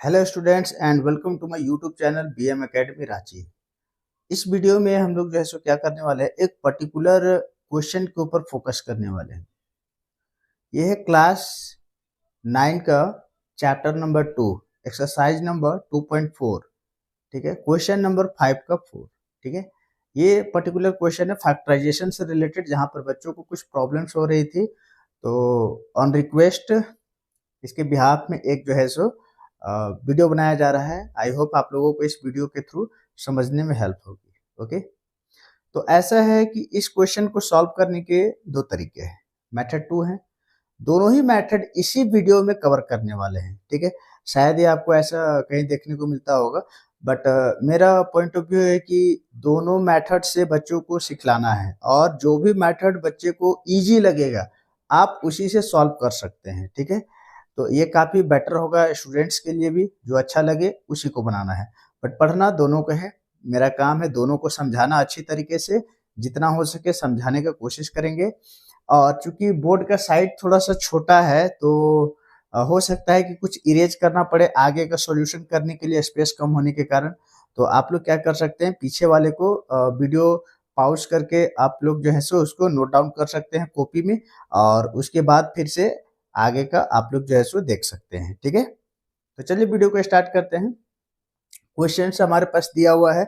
Hello students and welcome to my YouTube channel BM academy Ranchi. इस वीडियो में हम लोग जो है सो क्या करने वाले हैं, एक पर्टिकुलर क्वेश्चन के ऊपर फोकस करने वाले हैं। यह है क्लास 9 का चैप्टर नंबर 2 एक्सरसाइज नंबर 2.4। ठीक है, क्वेश्चन नंबर 5 का 4। ठीक है, ये पर्टिकुलर क्वेश्चन है फैक्टराइजेशन से रिलेटेड, जहां पर बच्चों को कुछ प्रॉब्लम्स हो रही थी। तो ऑन रिक्वेस्ट इसके बिहाफ में एक जो है सो वीडियो बनाया जा रहा है। आई होप आप लोगों को इस वीडियो के थ्रू समझने में हेल्प होगी। ओके, तो ऐसा है कि इस क्वेश्चन को सॉल्व करने के दो तरीके हैं, मेथड 2 है। दोनों ही मेथड इसी वीडियो में कवर करने वाले हैं। ठीक है, शायद ये आपको ऐसा कहीं देखने को मिलता होगा, बट मेरा पॉइंट ऑफ व्यू है कि दोनों मेथड से बच्चों को सिखलाना है, और जो भी मेथड बच्चे को इजी लगेगा आप उसी से सॉल्व कर सकते हैं। ठीक है, तो ये काफ़ी बेटर होगा स्टूडेंट्स के लिए भी, जो अच्छा लगे उसी को बनाना है। बट पढ़ना दोनों को है, मेरा काम है दोनों को समझाना अच्छी तरीके से, जितना हो सके समझाने का कोशिश करेंगे। और चूंकि बोर्ड का साइज थोड़ा सा छोटा है, तो हो सकता है कि कुछ इरेज करना पड़े आगे का सॉल्यूशन करने के लिए, स्पेस कम होने के कारण। तो आप लोग क्या कर सकते हैं, पीछे वाले को वीडियो पॉज करके आप लोग जो है सो उसको नोट डाउन कर सकते हैं कॉपी में, और उसके बाद फिर से आगे का आप लोग जो है सो देख सकते हैं। ठीक है, तो चलिए वीडियो को स्टार्ट करते हैं। क्वेश्चन हमारे पास दिया हुआ है,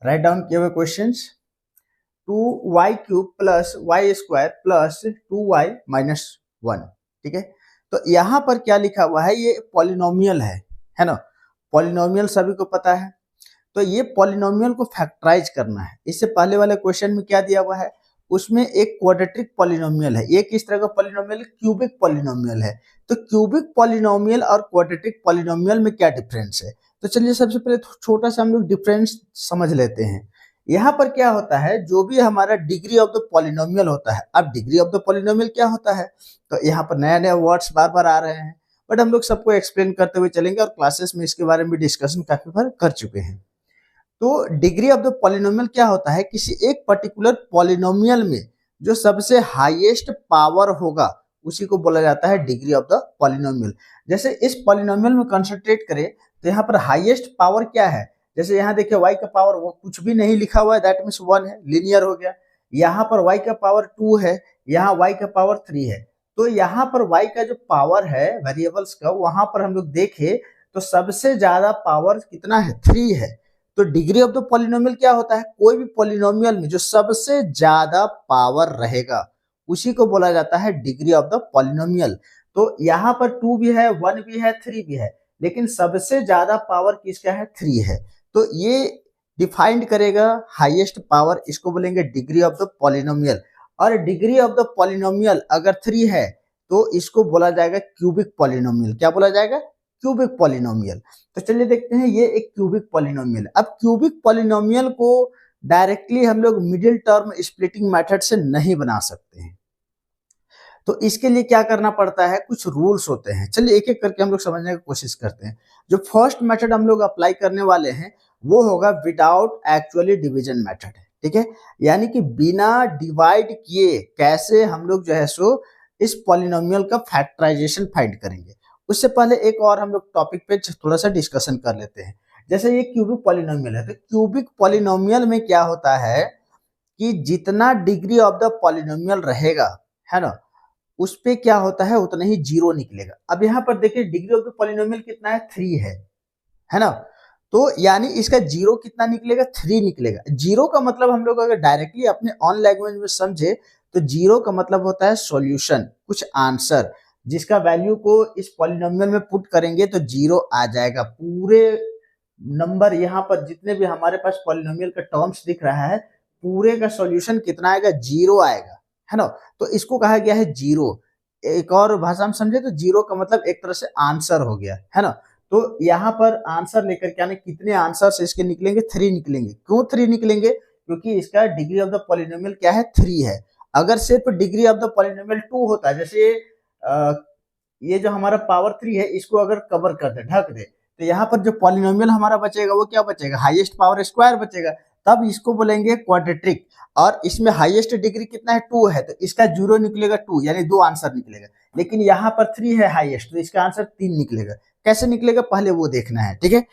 राइट डाउन किए हुए question. 2y³ plus y square plus 2y-1। ठीक है, तो यहाँ पर क्या लिखा हुआ है, ये पॉलिनोमियल है ना। पॉलिनोमियल सभी को पता है, तो ये पॉलिनोमियल को फैक्टराइज करना है। इससे पहले वाले क्वेश्चन में क्या दिया हुआ है, उसमें एक क्वाड्रेटिक पॉलिनोमियल है। ये किस तरह का पॉलिनोमियल, क्यूबिक पॉलिनोमियल है। तो क्यूबिक पॉलिनोमियल और क्वाड्रेटिक पॉलिनोमियल में क्या डिफरेंस है, तो चलिए सबसे पहले छोटा सा हम लोग डिफरेंस समझ लेते हैं। यहाँ पर क्या होता है, जो भी हमारा डिग्री ऑफ द पॉलिनोमियल होता है। अब डिग्री ऑफ द पॉलिनोमियल क्या होता है, तो यहाँ पर नया नया वर्ड्स बार बार आ रहे हैं, बट हम लोग सबको एक्सप्लेन करते हुए चलेंगे, और क्लासेस में इसके बारे में डिस्कशन काफी बार कर चुके हैं। तो डिग्री ऑफ द पॉलिनोमियल क्या होता है, किसी एक पर्टिकुलर पॉलिनोमियल में जो सबसे हाईएस्ट पावर होगा उसी को बोला जाता है डिग्री ऑफ द पॉलिनोमियल। जैसे इस पॉलिनोमियल में कंसंट्रेट करें तो यहाँ पर हाईएस्ट पावर क्या है, जैसे यहाँ देखिए y का पावर वो कुछ भी नहीं लिखा हुआ है, दैट मीन्स 1 है, लिनियर हो गया। यहाँ पर y का पावर 2 है, यहाँ y का पावर 3 है। तो यहाँ पर y का जो पावर है वेरिएबल्स का, वहां पर हम लोग देखें तो सबसे ज्यादा पावर कितना है, 3 है। तो डिग्री ऑफ द पॉलिनोमियल क्या होता है, कोई भी पॉलिनोमियल में जो सबसे ज्यादा पावर रहेगा उसी को बोला जाता है डिग्री ऑफ द पॉलिनोमियल। तो यहाँ पर 2 भी है, 1 भी है, 3 भी है, लेकिन सबसे ज्यादा पावर किसका है, 3 है। तो ये डिफाइंड करेगा हाईएस्ट पावर, इसको बोलेंगे डिग्री ऑफ द पॉलिनोमियल। और डिग्री ऑफ द पॉलिनोमियल अगर 3 है तो इसको बोला जाएगा क्यूबिक पॉलिनोमियल। क्या बोला जाएगा, क्यूबिक पॉलिनोमियल। तो चलिए देखते हैं, ये एक क्यूबिक पॉलिनोमियल। अब क्यूबिक पॉलिनोमियल को डायरेक्टली हम लोग मिडिल टर्म स्प्लिटिंग मेथड से नहीं बना सकते हैं, तो इसके लिए क्या करना पड़ता है, कुछ रूल्स होते हैं। चलिए एक एक करके हम लोग समझने की कोशिश करते हैं। जो फर्स्ट मेथड हम लोग अप्लाई करने वाले हैं वो होगा विदाउट एक्चुअली डिवीजन मेथड। ठीक है, यानी कि बिना डिवाइड किए कैसे हम लोग जो है सो इस पॉलिनोमियल का फैक्टराइजेशन फाइंड करेंगे। उससे पहले एक और हम लोग टॉपिक पे थोड़ा सा डिस्कशन कर लेते हैं। जैसे ये क्यूबिक पॉलिनोमियल है, तो क्यूबिक पॉलिनोमियल में क्या होता है कि जितना डिग्री ऑफ द पॉलिनोमियल रहेगा, है ना, उस पे क्या होता है उतना ही जीरो निकलेगा। अब यहाँ पर देखिए डिग्री ऑफ द पॉलिनोमियल कितना है, 3 है ना। तो यानी इसका जीरो कितना निकलेगा, 3 निकलेगा। जीरो का मतलब हम लोग अगर डायरेक्टली अपने ऑन लैंग्वेज में समझे तो जीरो का मतलब होता है सॉल्यूशन, कुछ आंसर जिसका वैल्यू को इस पॉलिनोमियल में पुट करेंगे तो जीरो आ जाएगा। पूरे नंबर यहाँ पर जितने भी हमारे पास पॉलिनोमियल का टर्म्स दिख रहा है, पूरे का सॉल्यूशन कितना आएगा, जीरो आएगा, है ना। तो इसको कहा गया है जीरो। एक और भाषा में समझे तो जीरो का मतलब एक तरह से आंसर हो गया, है ना। तो यहाँ पर आंसर लेकर के आने, कितने आंसर से इसके निकलेंगे, 3 निकलेंगे। क्यों 3 निकलेंगे, क्योंकि इसका डिग्री ऑफ द पॉलिनोमियल क्या है, 3 है। अगर सिर्फ डिग्री ऑफ द पॉलिनोमियल 2 होता, जैसे ये जो हमारा पावर 3 है इसको अगर कवर कर दे, ढक दे, तो यहाँ पर जो पॉलिनोमियल हमारा बचेगा वो क्या बचेगा, हाईएस्ट पावर स्क्वायर बचेगा। तब इसको बोलेंगे क्वाड्रेटिक। और इसमें हाईएस्ट डिग्री कितना है, 2 है, तो इसका जीरो निकलेगा 2, यानी 2 आंसर निकलेगा। लेकिन यहाँ पर 3 है हाईएस्ट, तो इसका आंसर 3 निकलेगा। कैसे निकलेगा पहले वो देखना है, ठीक है।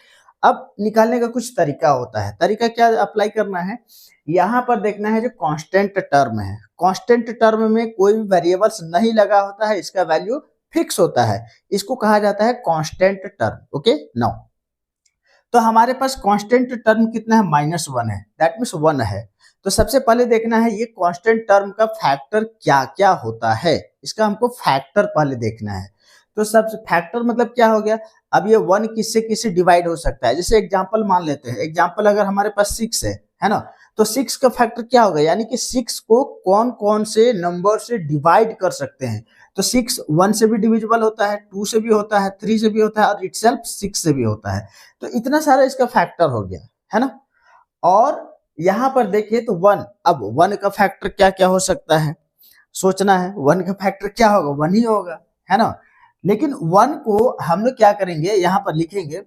अब निकालने का कुछ तरीका होता है, तरीका क्या अप्लाई करना है, यहाँ पर देखना है जो कांस्टेंट टर्म है, कांस्टेंट टर्म में कोई भी वेरिएबल्स नहीं लगा होता है, इसका वैल्यू फिक्स होता है, इसको कहा जाता है कांस्टेंट टर्म। ओके नाउ तो हमारे पास कांस्टेंट टर्म कितना है, -1 है, दैट मीन्स 1 है। तो सबसे पहले देखना है ये कांस्टेंट टर्म का फैक्टर क्या क्या होता है, इसका हमको फैक्टर पहले देखना है। तो सब फैक्टर मतलब क्या हो गया, अब ये 1 किससे किससे डिवाइड हो सकता है, जैसे एग्जांपल मान लेते हैं, एग्जांपल अगर हमारे पास 6 है ना, तो 6 का फैक्टर क्या होगा, यानी कि 6 को कौन कौन से नंबर से डिवाइड कर सकते हैं। तो 6 1 से भी डिविजिबल होता है, 2 से भी होता है, 3 से भी होता है और इटसेल्फ 6 से भी होता है। तो इतना सारा इसका फैक्टर हो गया है ना। और यहां पर देखिए तो 1, अब 1 का फैक्टर क्या क्या हो सकता है, सोचना है, 1 का फैक्टर क्या होगा, 1 ही होगा, है ना। लेकिन 1 को हम लोग क्या करेंगे, यहां पर लिखेंगे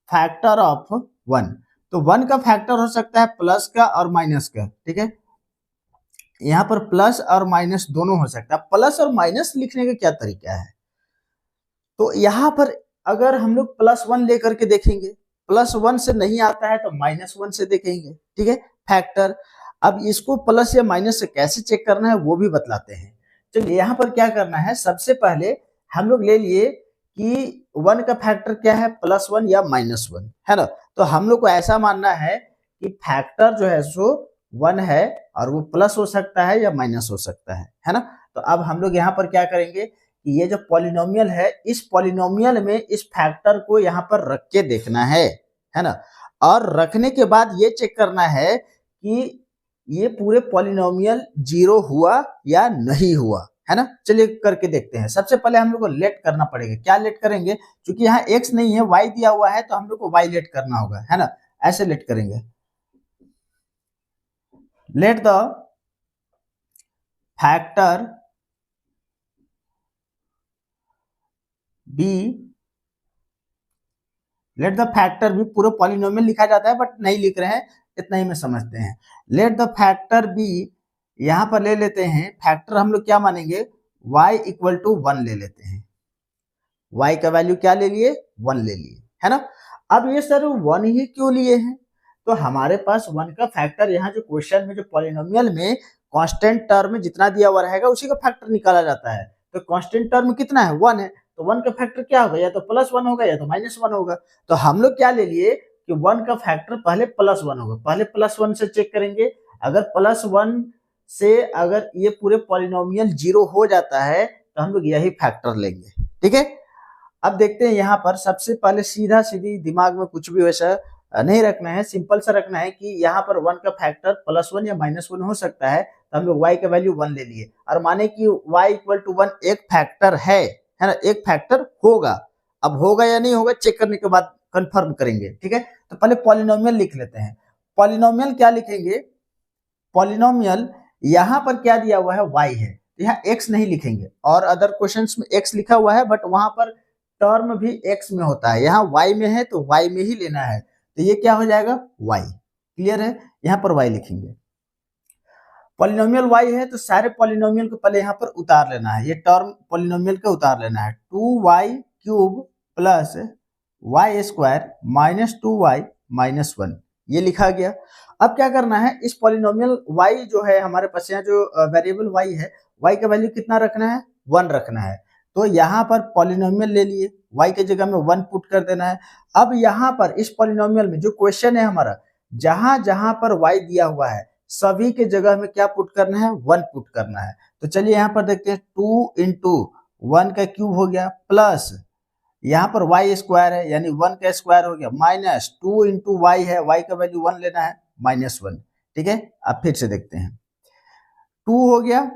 फैक्टर ऑफ 1। तो 1 का फैक्टर हो सकता है प्लस का और माइनस का, ठीक है। यहां पर प्लस और माइनस दोनों हो सकता है। प्लस और माइनस लिखने का क्या तरीका है, तो यहां पर अगर हम लोग +1 लेकर के देखेंगे, +1 से नहीं आता है तो -1 से देखेंगे, ठीक है फैक्टर। अब इसको प्लस या माइनस से कैसे चेक करना है वो भी बतलाते हैं। चलिए यहाँ पर क्या करना है, सबसे पहले हम लोग ले लिए कि 1 का फैक्टर क्या है, +1 या -1, है ना। तो हम लोग को ऐसा मानना है कि फैक्टर जो है सो 1 है और वो प्लस हो सकता है या माइनस हो सकता है ना। तो अब हम लोग यहाँ पर क्या करेंगे कि ये जो पॉलिनोमियल है, इस पॉलिनोमियल में इस फैक्टर को यहाँ पर रख के देखना है ना। और रखने के बाद ये चेक करना है कि ये पूरे पॉलिनोमियल 0 हुआ या नहीं हुआ, है ना। चलिए करके देखते हैं। सबसे पहले हम लोग को लेट करना पड़ेगा, क्या लेट करेंगे, क्योंकि यहाँ x नहीं है y दिया हुआ है, तो हम लोग को y लेट करना होगा, है ना। ऐसे लेट करेंगे, let the factor be, let the factor भी पूरे पॉलिनोमियल लिखा जाता है बट नहीं लिख रहे हैं, इतना ही में समझते हैं। लेट द फैक्टर बी, यहां पर ले लेते हैं फैक्टर हम लोग क्या मानेंगे, y = 1 ले लेते हैं। y का वैल्यू क्या ले लिए, 1 ले लिए, है ना। अब ये सर 1 ही क्यों लिए हैं, तो हमारे पास 1 का फैक्टर यहाँ जो क्वेश्चन में जो पॉलिनोमियल में कांस्टेंट टर्म जितना दिया हुआ रहेगा उसी का फैक्टर निकाला जाता है। तो कांस्टेंट टर्म कितना है, 1 है, तो 1 का फैक्टर क्या होगा, या तो +1 होगा या तो -1 होगा। तो हम लोग क्या ले लिए कि 1 का फैक्टर पहले +1 होगा, पहले +1 से चेक करेंगे। अगर +1 से अगर ये पूरे पॉलिनोमियल 0 हो जाता है तो हम लोग यही फैक्टर लेंगे, ठीक है। अब देखते हैं यहाँ पर सबसे पहले सीधा सीधी दिमाग में कुछ भी वैसा नहीं रखना है, सिंपल सा रखना है कि यहाँ पर 1 का फैक्टर +1 या -1 हो सकता है, तो हम लोग y का वैल्यू 1 ले लिए और माने कि y = 1 एक फैक्टर है ना, एक फैक्टर होगा। अब होगा या नहीं होगा चेक करने के बाद कंफर्म करेंगे, ठीक है। तो पहले पॉलिनोमियल लिख लेते हैं। पॉलिनोमियल क्या लिखेंगे, पॉलिनोमियल यहाँ पर क्या दिया हुआ है, y है, तो यहाँ x नहीं लिखेंगे, और अदर क्वेश्चंस में x लिखा हुआ है बट वहां पर टर्म भी x में होता है, यहाँ y में है तो y में ही लेना है, तो ये क्या हो जाएगा, y। क्लियर है, यहाँ पर y लिखेंगे। पॉलिनोमियल y है तो सारे पॉलिनोमियल को पहले यहाँ पर उतार लेना है, ये टर्म पॉलिनोमियल का उतार लेना है। 2y³ + y² - 2y - 1, ये लिखा गया। अब क्या करना है, इस पॉलिनोमियल y जो है हमारे पास, यहाँ जो वेरिएबल y है, y का वैल्यू कितना रखना है, 1 रखना है। तो यहाँ पर पॉलिनोमियल ले लिए, y के जगह में 1 पुट कर देना है। अब यहाँ पर इस पॉलिनोमियल में जो क्वेश्चन है हमारा, जहां जहां पर y दिया हुआ है सभी के जगह में क्या पुट करना है, 1 पुट करना है। तो चलिए यहाँ पर देखते हैं, 2 × 1 का क्यूब हो गया, प्लस यहाँ पर y² है यानी 1 का स्क्वायर हो गया, -2 × y है, y का वैल्यू 1 लेना है, -1, ठीक है। अब फिर से देखते हैं, 2 हो गया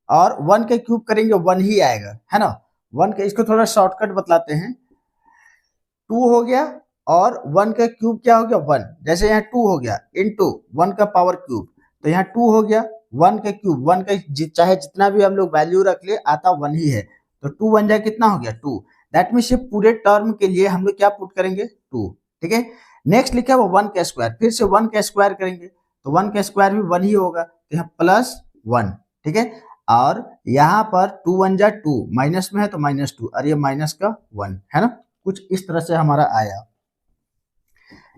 और 1 का क्यूब करेंगे 1 ही आएगा, है ना। 1 का, इसको थोड़ा शॉर्टकट बतलाते हैं, 2 हो गया और 1 का क्यूब क्या हो गया, 1, जैसे यहाँ 2 हो गया इंटू 1 का पावर क्यूब, तो यहाँ 2 हो गया, 1 का क्यूब, 1 का चाहे जितना भी हम लोग वैल्यू रख ले आता 1 ही है, तो 2 बन जाए कितना हो गया, 2। दैट मीन्स ये पूरे टर्म के लिए हम लोग क्या पुट करेंगे, 2, ठीक है। नेक्स्ट लिखा है वो 1 का स्क्वायर, फिर से 1 का स्क्वायर करेंगे तो 1 का स्क्वायर भी 1 ही होगा, तो यहाँ +1, ठीक है। और यहाँ पर 2 1 जा 2, माइनस में है तो -2 और ये माइनस का 1 है ना, कुछ इस तरह से हमारा आया।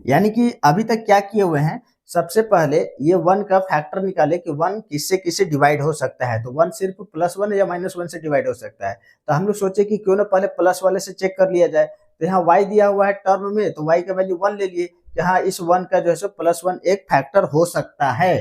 यानी कि अभी तक क्या किए हुए हैं, सबसे पहले ये 1 का फैक्टर निकाले कि 1 किससे किससे डिवाइड हो सकता है, तो 1 सिर्फ +1 या -1 से डिवाइड हो सकता है। तो हम लोग सोचे कि क्यों ना पहले प्लस वाले से चेक कर लिया जाए। तो यहाँ y दिया हुआ है टर्म में, तो y का वैल्यू 1 ले लिए कि हाँ इस 1 का जो है सो +1 एक फैक्टर हो सकता है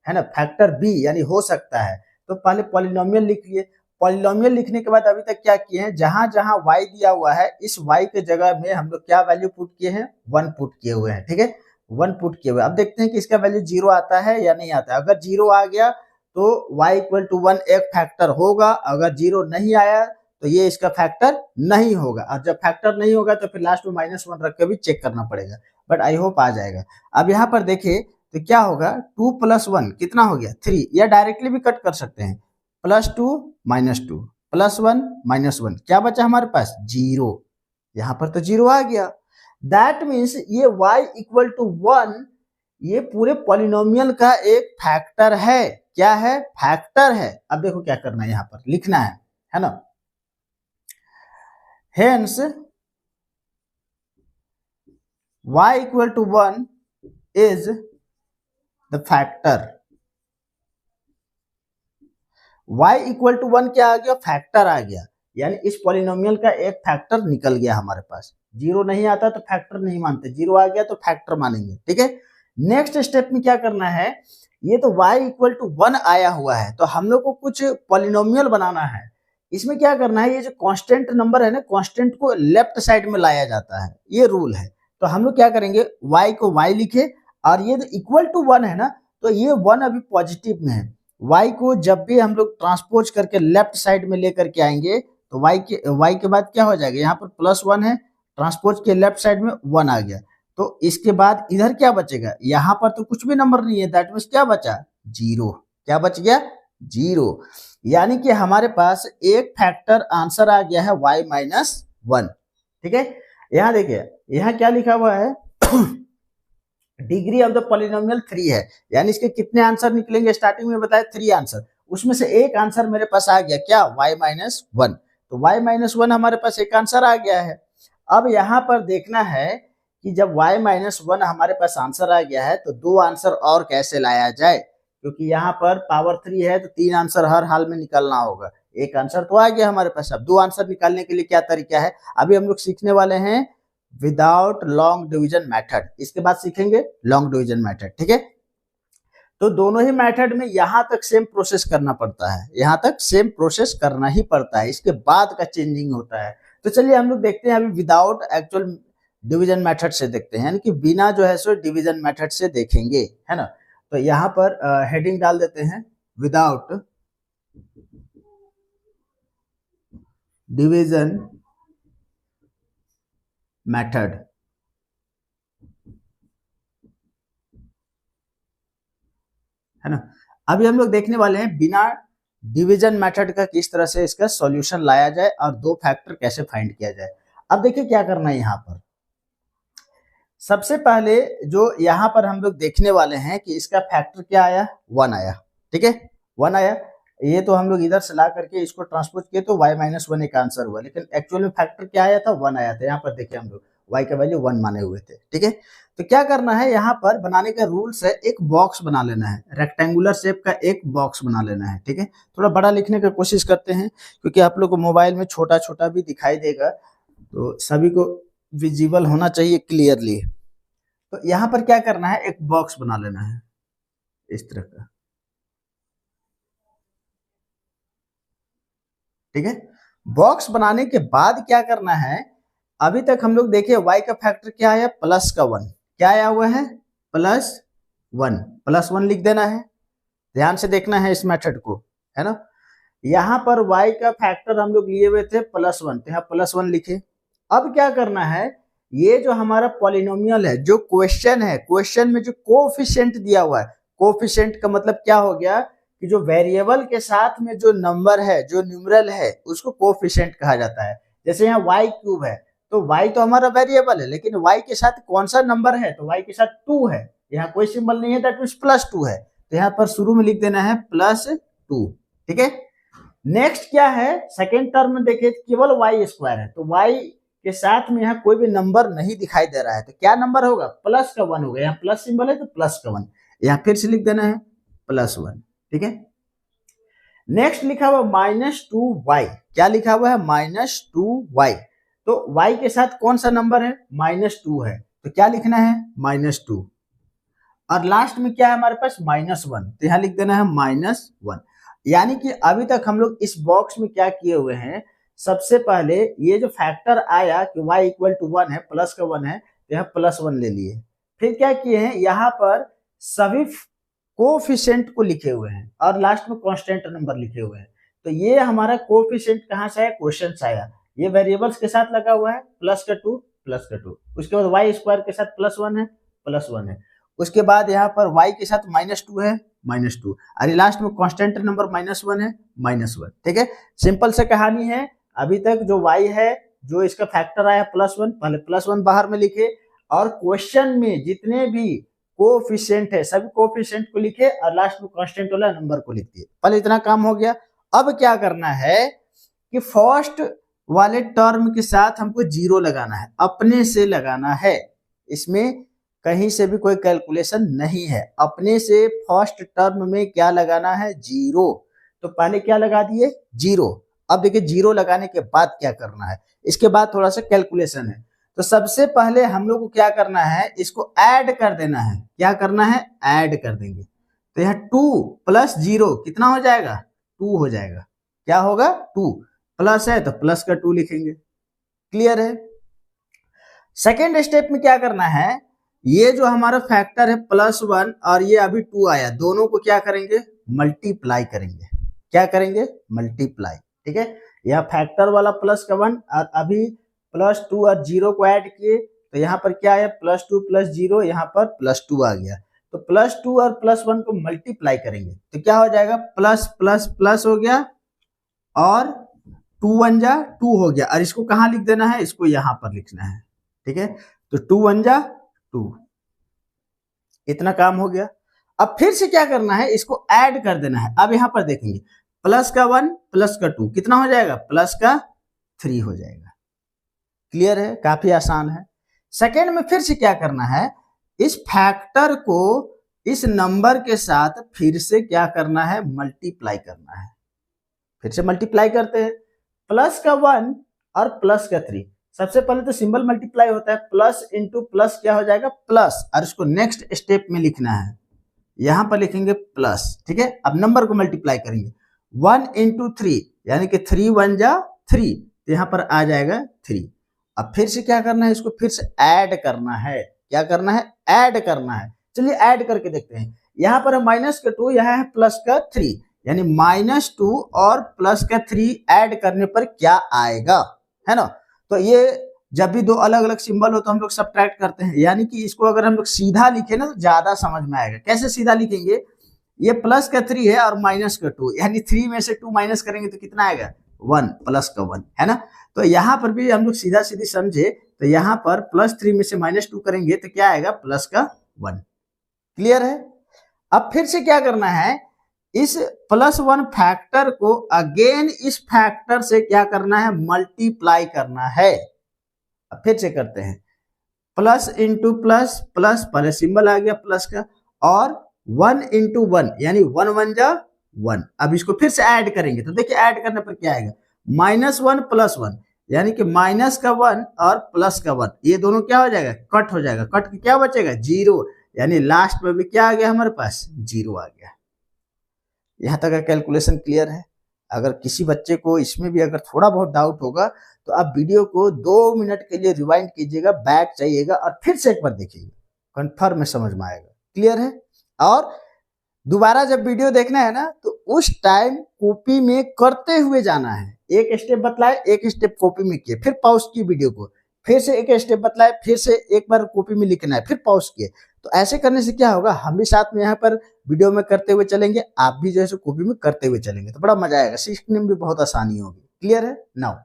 ना, फैक्टर b यानी हो सकता है। तो पहले पॉलिनोमियल लिख लिए। पॉलिनोमियल लिखने के बाद अभी तक क्या किए हैं, जहां जहां y दिया हुआ है इस y के जगह में हम लोग क्या वैल्यू पुट किए हैं, 1 पुट किए हुए हैं, ठीक है, 1 पुट किए हुए। अब देखते हैं कि इसका वैल्यू 0 आता है या नहीं आता है। अगर 0 आ गया तो y = 1 एक फैक्टर होगा, अगर 0 नहीं आया तो ये इसका फैक्टर नहीं होगा, और जब फैक्टर नहीं होगा तो फिर लास्ट में -1 रख के भी चेक करना पड़ेगा, बट आई होप आ जाएगा। अब यहाँ पर देखिए तो क्या होगा, 2 + 1 कितना हो गया 3, या डायरेक्टली भी कट कर सकते हैं, +2 -2 +1 -1, क्या बचा हमारे पास 0। यहाँ पर तो 0 आ गया। दैट मीन्स ये y = 1 ये पूरे पॉलिनोमियल का एक फैक्टर है। क्या है, फैक्टर है। अब देखो क्या करना है, यहाँ पर लिखना है ना, hence y = 1 is the factor. y = 1 क्या आ गया, फैक्टर आ गया, यानी इस पॉलिनोमियल का एक फैक्टर निकल गया हमारे पास। 0 नहीं आता तो फैक्टर नहीं मानते, 0 आ गया तो फैक्टर मानेंगे, ठीक है। नेक्स्ट स्टेप में क्या करना है, ये तो y = 1 आया हुआ है, तो हम लोग को कुछ पॉलिनोमियल बनाना है। इसमें क्या करना है, ये जो कांस्टेंट नंबर है ना, कांस्टेंट को लेफ्ट साइड में लाया जाता है, ये रूल है। तो हम लोग क्या करेंगे, y को y लिखे, और ये जो =1 है ना, तो ये 1 अभी पॉजिटिव में है। y को जब भी हम लोग ट्रांसपोज करके लेफ्ट साइड में लेकर के आएंगे तो y के बाद क्या हो जाएगा, यहाँ पर +1 है, ट्रांसपोज के लेफ्ट साइड में 1 आ गया, तो इसके बाद इधर क्या बचेगा, यहाँ पर तो कुछ भी नंबर नहीं है, दैट मीन्स क्या बचा 0। क्या बच गया 0, यानी कि हमारे पास एक फैक्टर आंसर आ गया है y - 1, ठीक है। यहाँ देखिए, यहाँ क्या लिखा हुआ है डिग्री ऑफ द पॉलिनोमियल 3 है, यानी इसके कितने आंसर निकलेंगे, स्टार्टिंग में बताया 3 आंसर, उसमें से एक आंसर मेरे पास आ गया क्या, y - 1। तो y - 1 हमारे पास एक आंसर आ गया है। अब यहाँ पर देखना है कि जब y - 1 हमारे पास आंसर आ गया है तो 2 आंसर और कैसे लाया जाए, क्योंकि यहाँ पर पावर 3 है तो 3 आंसर हर हाल में निकालना होगा। एक आंसर तो आ गया हमारे पास, अब 2 आंसर निकालने के लिए क्या तरीका है, अभी हम लोग सीखने वाले हैं विदाउट लॉन्ग डिवीजन मेथड, इसके बाद सीखेंगे लॉन्ग डिवीजन मेथड, ठीक है। तो दोनों ही मेथड में यहां तक सेम प्रोसेस करना पड़ता है, यहां तक सेम प्रोसेस करना ही पड़ता है, इसके बाद का चेंजिंग होता है। तो चलिए हम लोग देखते हैं अभी विदाउट एक्चुअल डिवीजन मेथड से देखते हैं, यानी कि बिना जो है सो डिवीजन मेथड से देखेंगे, है ना। तो यहाँ पर हेडिंग डाल देते हैं विदाउट डिवीजन मेथड, है ना। अभी हम लोग देखने वाले हैं बिना डिवीजन मेथड का किस तरह से इसका सॉल्यूशन लाया जाए और 2 फैक्टर कैसे फाइंड किया जाए। अब देखिए क्या करना है, यहाँ पर सबसे पहले जो यहाँ पर हम लोग देखने वाले हैं कि इसका फैक्टर क्या आया, 1 आया, ठीक है, 1 आया। ये तो हम लोग इधर से ला करके इसको ट्रांसपोज किए तो y - 1 एक आंसर हुआ, लेकिन एक्चुअल में फैक्टर क्या आया था, 1 आया था। यहाँ पर देखिए हम लोग y का वैल्यू 1 माने हुए थे, ठीक है। तो क्या करना है, यहाँ पर बनाने का रूल्स है, एक बॉक्स बना लेना है, रेक्टेंगुलर शेप का एक बॉक्स बना लेना है, ठीक है। थोड़ा बड़ा लिखने की कोशिश करते हैं क्योंकि आप लोग को मोबाइल में छोटा छोटा भी दिखाई देगा, तो सभी को विजिबल होना चाहिए क्लियरली। तो यहाँ पर क्या करना है, एक बॉक्स बना लेना है इस तरह का, ठीक है। बॉक्स बनाने के बाद क्या करना है, अभी तक हम लोग देखे y का फैक्टर क्या आया, +1, क्या आया हुआ है +1 लिख देना है, ध्यान से देखना है इस मेथड को, है ना। यहाँ पर y का फैक्टर हम लोग लिए हुए थे +1, तो यहाँ +1 लिखे। अब क्या करना है, ये जो हमारा पॉलिनोमियल है, जो क्वेश्चन है, क्वेश्चन में जो कोफिशिएंट दिया हुआ है, कोफिशिएंट का मतलब क्या हो गया कि जो वेरिएबल के साथ में जो नंबर है, जो न्यूमरल है, उसको कोफिशिएंट कहा जाता है। जैसे यहाँ y³ है, तो y तो हमारा वेरिएबल है, लेकिन y के साथ कौन सा नंबर है, तो y के साथ 2 है, यहाँ कोई सिंबल नहीं है, दैट मींस +2 है, तो यहाँ पर शुरू में लिख देना है +2, ठीक है। नेक्स्ट क्या है, सेकेंड टर्म में देखिए केवल वाई स्क्वायर है, तो वाई के साथ में यहाँ कोई भी नंबर नहीं दिखाई दे रहा है, तो क्या नंबर होगा, प्लस का 1 होगा, यहाँ प्लस सिंबल है तो प्लस का 1, यहाँ फिर से लिख देना है +1, ठीक है। नेक्स्ट लिखा हुआ -2y, क्या लिखा हुआ है, -2y, तो y के साथ कौन सा नंबर है, -2 है, तो क्या लिखना है, -2, और लास्ट में क्या है हमारे पास, -1, तो यहाँ लिख देना है -1। यानी कि अभी तक हम लोग इस बॉक्स में क्या किए हुए हैं, सबसे पहले ये जो फैक्टर आया कि y = 1 है, प्लस का 1 है, तो यहाँ +1 ले लिए, फिर क्या किए हैं, यहाँ पर सभी कोफिशिएंट को लिखे हुए हैं और लास्ट में कांस्टेंट नंबर लिखे हुए हैं, तो ये हमारा कोफिशिएंट कहाँ से आया, क्वेश्चन से आया, ये वेरिएबल्स के साथ लगा हुआ है, +2, उसके बाद वाई स्क्वायर के साथ +1 है, उसके बाद यहाँ पर y के साथ -2 है, -2, अरे लास्ट में कांस्टेंट नंबर -1 है, -1, ठीक है। सिंपल सा कहानी है, अभी तक जो y है, जो इसका फैक्टर आया +1, पहले +1 बाहर में लिखे, और क्वेश्चन में जितने भी कोफिशिएंट है सभी कोफिशिएंट को लिखे और लास्ट में कांस्टेंट वाला नंबर को लिख दिए। पहले इतना काम हो गया। अब क्या करना है कि फर्स्ट वाले टर्म के साथ हमको 0 लगाना है, अपने से लगाना है, इसमें कहीं से भी कोई कैलकुलेशन नहीं है, अपने से फर्स्ट टर्म में क्या लगाना है, 0, तो पहले क्या लगा दिए, 0। अब देखिए 0 लगाने के बाद क्या करना है, इसके बाद थोड़ा सा कैलकुलेशन है, तो सबसे पहले हम लोग को क्या करना है, इसको ऐड कर देना है, क्या करना है, ऐड कर देंगे, तो यहाँ 2 + 0 कितना हो जाएगा, 2 हो जाएगा, क्या होगा, 2, प्लस है तो प्लस का 2 लिखेंगे, क्लियर है। सेकेंड स्टेप में क्या करना है, ये जो हमारा फैक्टर है +1 और ये अभी 2 आया, दोनों को क्या करेंगे, मल्टीप्लाई करेंगे, क्या करेंगे, मल्टीप्लाई, ठीक है। यहाँ फैक्टर वाला +1 और अभी +2 और 0 को ऐड किए, तो यहाँ पर क्या आया, +2 + 0, यहाँ पर +2 आ गया, तो +2 और +1 को मल्टीप्लाई करेंगे तो क्या हो जाएगा, प्लस प्लस प्लस हो गया और 2 1 जा 2 हो गया, और इसको कहाँ लिख देना है, इसको यहाँ पर लिखना है, ठीक है, तो 2 1 जा 2, इतना काम हो गया। अब फिर से क्या करना है, इसको ऐड कर देना है, अब यहाँ पर देखेंगे प्लस का 1 प्लस का 2 कितना हो जाएगा, प्लस का 3 हो जाएगा, क्लियर है, काफी आसान है। सेकेंड में फिर से क्या करना है, इस फैक्टर को इस नंबर के साथ फिर से क्या करना है, मल्टीप्लाई करना है, फिर से मल्टीप्लाई करते हैं, प्लस का 1 और प्लस का 3, सबसे पहले तो सिंबल मल्टीप्लाई होता है, प्लस इंटू प्लस क्या हो जाएगा, प्लस, और इसको नेक्स्ट स्टेप में लिखना है, यहां पर लिखेंगे प्लस, ठीक है। अब नंबर को मल्टीप्लाई करेंगे, 1 × 3 यानी कि 3 1 जा 3, तो यहां पर आ जाएगा 3। अब फिर से क्या करना है, इसको फिर से ऐड करना है, क्या करना है, ऐड करना है, चलिए ऐड करके देखते हैं, यहाँ पर है -2, यहाँ है प्लस का 3, यानी -2 और प्लस का 3 ऐड करने पर क्या आएगा, है ना। तो ये जब भी दो अलग अलग सिंबल हो तो हम लोग सब्ट्रैक्ट करते हैं, यानी कि इसको अगर हम लोग सीधा लिखे ना तो ज्यादा समझ में आएगा। कैसे सीधा लिखेंगे, ये प्लस का 3 है और माइनस का 2, यानी 3 में से 2 माइनस करेंगे तो कितना आएगा, 1, प्लस का 1, है ना। तो यहाँ पर भी हम लोग सीधा सीधी समझे, तो यहाँ पर +3 में से -2 करेंगे तो क्या आएगा, प्लस का 1, क्लियर है। अब फिर से क्या करना है, इस +1 फैक्टर को अगेन इस फैक्टर से क्या करना है, मल्टीप्लाई करना है। अब फिर से करते हैं, प्लस इंटू प्लस, प्लस पहले सिंबल आ गया प्लस का, और 1 × 1 यानी 1 1 जा 1। अब इसको फिर से ऐड करेंगे तो देखिए ऐड करने पर क्या आएगा, -1 + 1 यानी कि माइनस का 1 और प्लस का 1, ये दोनों क्या हो जाएगा, कट हो जाएगा, कट के क्या बचेगा, 0, यानी लास्ट में भी क्या आ गया हमारे पास, 0 आ गया। यहाँ तक का कैलकुलेशन क्लियर है। अगर किसी बच्चे को इसमें भी अगर थोड़ा बहुत डाउट होगा तो आप वीडियो को 2 मिनट के लिए रिवाइंड कीजिएगा, बैक जाइएगा और फिर से एक बार देखिएगा, कंफर्म में समझ में आएगा, क्लियर है। और दोबारा जब वीडियो देखना है ना तो उस टाइम कॉपी में करते हुए जाना है, एक स्टेप बतलाए, एक स्टेप कॉपी में किए, फिर पॉज किए वीडियो को, फिर से एक स्टेप बतलाए, फिर से एक बार कॉपी में लिखना है, फिर पॉज किए। तो ऐसे करने से क्या होगा, हम भी साथ में यहाँ पर वीडियो में करते हुए चलेंगे, आप भी जैसे कॉपी में करते हुए चलेंगे, तो बड़ा मजा आएगा, सीखने में भी बहुत आसानी होगी, क्लियर है। नाउ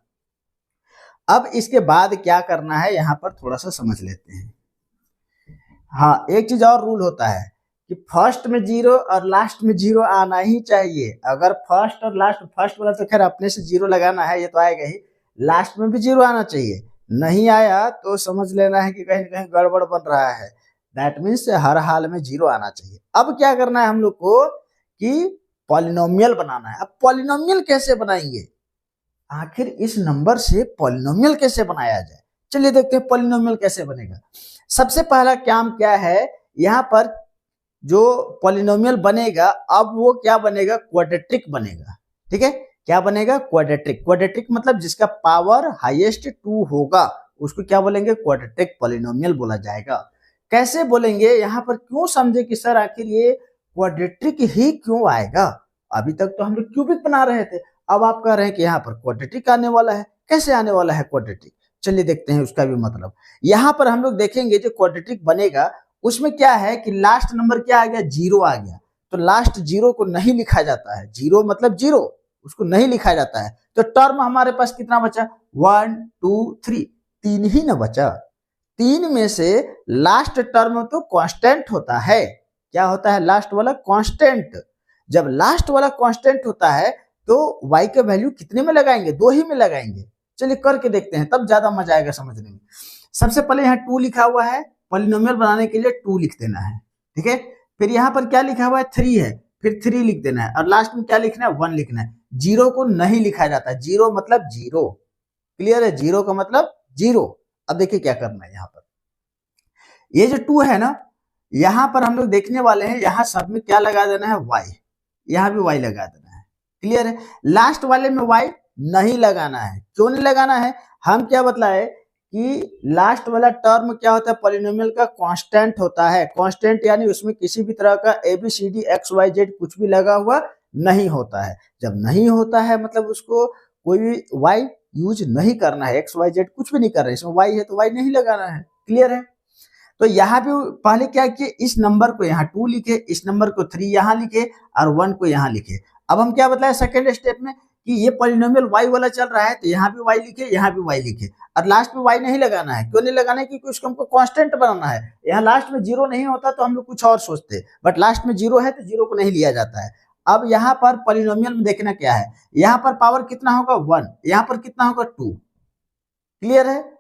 अब इसके बाद क्या करना है, यहाँ पर थोड़ा सा समझ लेते हैं। हाँ, एक चीज और रूल होता है कि फर्स्ट में जीरो और लास्ट में जीरो आना ही चाहिए। अगर फर्स्ट और लास्ट, फर्स्ट वाला तो खैर अपने से जीरो लगाना है, ये तो आएगा ही, लास्ट में भी जीरो आना चाहिए। नहीं आया तो समझ लेना है कि कहीं ना कहीं गड़बड़ बन रहा है। दैट मीन्स हर हाल में जीरो आना चाहिए। अब क्या करना है हम लोग को कि पॉलिनोमियल बनाना है। अब पॉलिनोमियल कैसे बनाएंगे, आखिर इस नंबर से पॉलिनोमियल कैसे बनाया जाए, चलिए देखते हैं पॉलिनोमियल कैसे बनेगा। सबसे पहला काम क्या है, यहाँ पर जो पॉलिनोमियल बनेगा अब वो क्या बनेगा, क्वाड्रेटिक बनेगा। ठीक है, क्या बनेगा, क्वाड्रेटिक। क्वाड्रेटिक मतलब जिसका पावर हाईएस्ट 2 होगा उसको क्या बोलेंगे, क्वाड्रेटिक पॉलिनोमियल बोला जाएगा। कैसे बोलेंगे, यहाँ पर क्यों समझे कि सर आखिर ये क्वाड्रेटिक ही क्यों आएगा, अभी तक तो हम लोग क्यूबिक बना रहे थे, अब आप कह रहे हैं कि यहाँ पर क्वाड्रेटिक आने वाला है। कैसे आने वाला है क्वाड्रेटिक, चलिए देखते हैं उसका भी मतलब। यहाँ पर हम लोग देखेंगे जो क्वाड्रेटिक बनेगा उसमें क्या है कि लास्ट नंबर क्या आ गया, जीरो आ गया। तो लास्ट जीरो को नहीं लिखा जाता है, जीरो मतलब जीरो, उसको नहीं लिखा जाता है। तो टर्म हमारे पास कितना बचा, 1 2 3, तीन ही ना बचा। तीन में से लास्ट टर्म तो कांस्टेंट होता है। क्या होता है, लास्ट वाला कांस्टेंट। जब लास्ट वाला कांस्टेंट होता है तो y का वैल्यू कितने में लगाएंगे, 2 ही में लगाएंगे। चलिए करके देखते हैं, तब ज्यादा मजा आएगा समझने में। सबसे पहले यहाँ 2 लिखा हुआ है, पॉलिनोमियल बनाने के लिए 2 लिख देना है। ठीक है, फिर यहाँ पर क्या लिखा हुआ है, 3 है, फिर 3 लिख देना है, और लास्ट में क्या लिखना है, 1 लिखना है। जीरो को नहीं लिखा जाता, जीरो मतलब जीरो। क्लियर है, जीरो का मतलब जीरो। अब देखिए क्या करना है, यहाँ पर ये जो 2 है ना, यहाँ पर हम लोग देखने वाले हैं, यहाँ सब में क्या लगा देना है, y, यहाँ भी y लगा देना है। क्लियर है, लास्ट वाले में y नहीं लगाना है। क्यों नहीं लगाना है, हम क्या बतलाए कि लास्ट वाला टर्म क्या होता है, पॉलिनोमियल का कांस्टेंट होता है। कांस्टेंट यानी उसमें किसी भी तरह का ABCD XYZ कुछ भी लगा हुआ नहीं होता है। जब नहीं होता है मतलब उसको कोई भी y यूज नहीं करना है, XYZ कुछ भी नहीं कर रहे हैं, इसमें y है तो y नहीं लगाना है। क्लियर है, तो यहाँ पे पहले क्या किए, इस नंबर को यहाँ 2 लिखे, इस नंबर को 3 यहाँ लिखे और 1 को यहाँ लिखे। अब हम क्या बताए सेकेंड स्टेप में कि ये पॉलिनोमियल y वाला चल रहा है तो यहाँ भी y लिखे, यहाँ भी y लिखे, और लास्ट में y नहीं लगाना है। क्यों नहीं लगाना है, क्योंकि उसको हमको कांस्टेंट बनाना है। यहाँ लास्ट में जीरो नहीं होता तो हम लोग कुछ और सोचते, बट लास्ट में जीरो है तो जीरो को नहीं लिया जाता है। अब यहाँ पर पॉलिनोमियल में देखना क्या है, यहाँ पर पावर कितना होगा, 1, यहाँ पर कितना होगा, 2। क्लियर है,